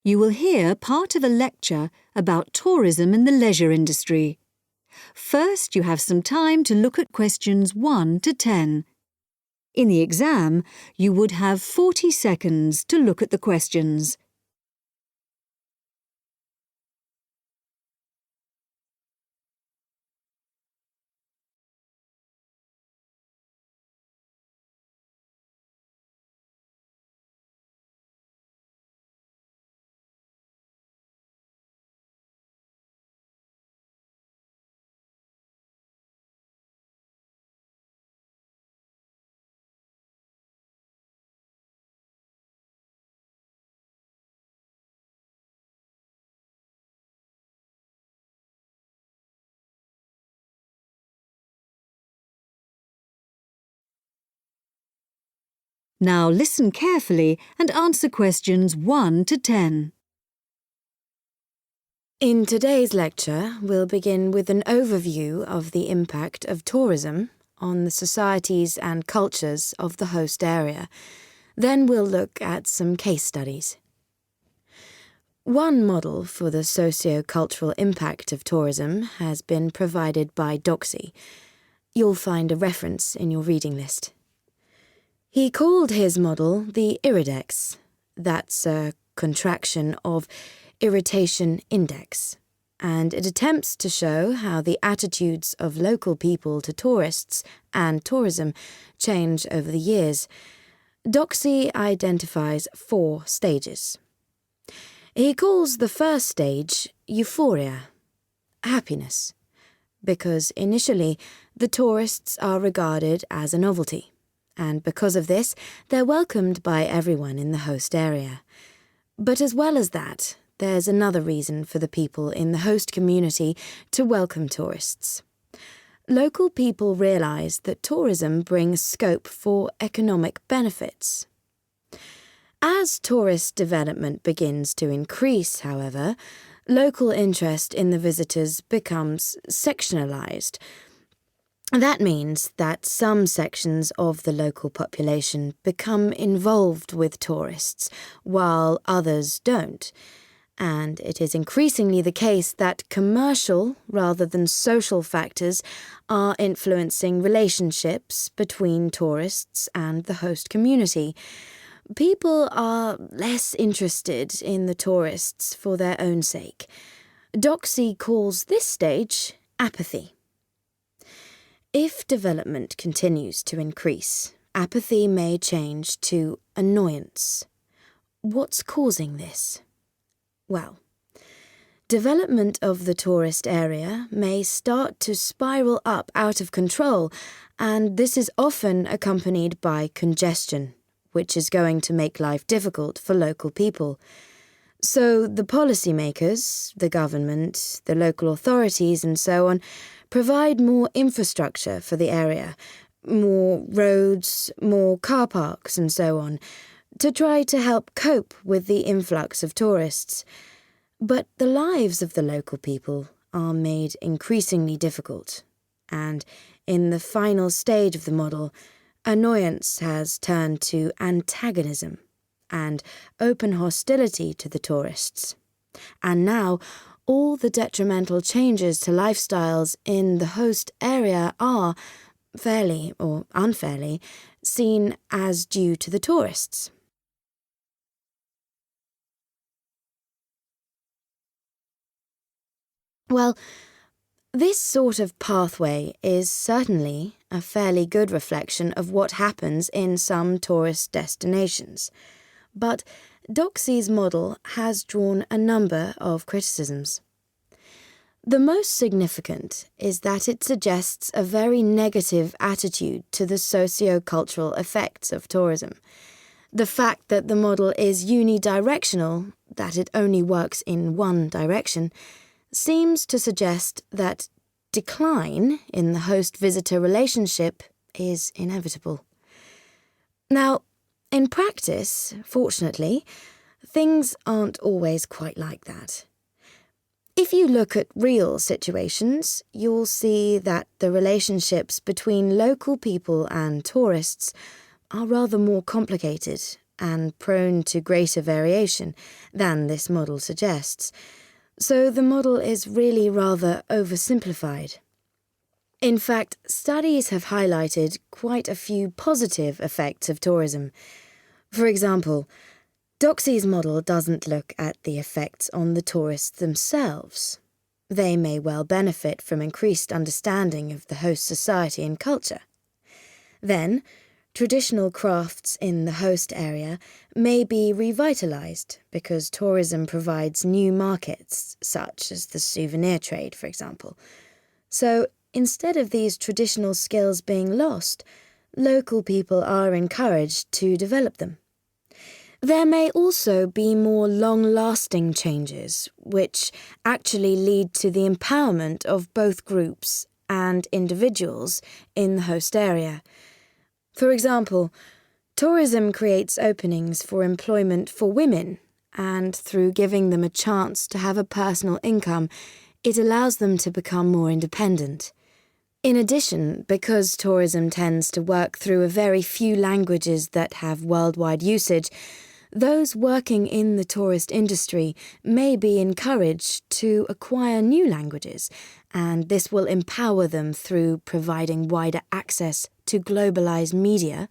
You will hear part of a lecture about tourism in the leisure industry. First, you have some time to look at questions 1 to 10. In the exam, you would have 40 seconds to look at the questions. Now listen carefully and answer questions 1 to 10. In today's lecture, we'll begin with an overview of the impact of tourism on the societies and cultures of the host area. Then we'll look at some case studies. One model for the socio-cultural impact of tourism has been provided by Doxy. You'll find a reference in your reading list. He called his model the Iridex. That's a contraction of Irritation Index, and it attempts to show how the attitudes of local people to tourists and tourism change over the years. Doxy identifies 4 stages. He calls the first stage euphoria, happiness, because initially the tourists are regarded as a novelty, and because of this they're welcomed by everyone in the host area. But as well as that, there's another reason for the people in the host community to welcome tourists. Local people realise that tourism brings scope for economic benefits. As tourist development begins to increase, however, local interest in the visitors becomes sectionalised. That means that some sections of the local population become involved with tourists, while others don't. And it is increasingly the case that commercial rather than social factors are influencing relationships between tourists and the host community. People are less interested in the tourists for their own sake. Doxy calls this stage apathy. If development continues to increase, apathy may change to annoyance. What's causing this? Well, development of the tourist area may start to spiral up out of control, and this is often accompanied by congestion, which is going to make life difficult for local people. So the policymakers, the government, the local authorities and so on, provide more infrastructure for the area, more roads, more car parks and so on, to try to help cope with the influx of tourists. But the lives of the local people are made increasingly difficult, and in the final stage of the model, annoyance has turned to antagonism and open hostility to the tourists. And now, all the detrimental changes to lifestyles in the host area are, fairly or unfairly, seen as due to the tourists. Well, this sort of pathway is certainly a fairly good reflection of what happens in some tourist destinations. But Doxy's model has drawn a number of criticisms. The most significant is that it suggests a very negative attitude to the socio-cultural effects of tourism. The fact that the model is unidirectional, that it only works in one direction, seems to suggest that decline in the host-visitor relationship is inevitable. Now, in practice, fortunately, things aren't always quite like that. If you look at real situations, you'll see that the relationships between local people and tourists are rather more complicated and prone to greater variation than this model suggests, so the model is really rather oversimplified. In fact, studies have highlighted quite a few positive effects of tourism. For example, Doxy's model doesn't look at the effects on the tourists themselves. They may well benefit from increased understanding of the host society and culture. Then, traditional crafts in the host area may be revitalized because tourism provides new markets, such as the souvenir trade, for example. So, instead of these traditional skills being lost, local people are encouraged to develop them. There may also be more long-lasting changes, which actually lead to the empowerment of both groups and individuals in the host area. For example, tourism creates openings for employment for women, and through giving them a chance to have a personal income, it allows them to become more independent. In addition, because tourism tends to work through a very few languages that have worldwide usage, those working in the tourist industry may be encouraged to acquire new languages, and this will empower them through providing wider access to globalized media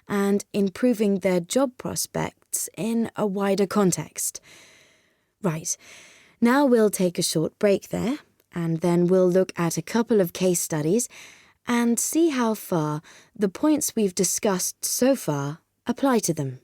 and improving their job prospects in a wider context. Right, now we'll take a short break there, and then we'll look at a couple of case studies and see how far the points we've discussed so far apply to them.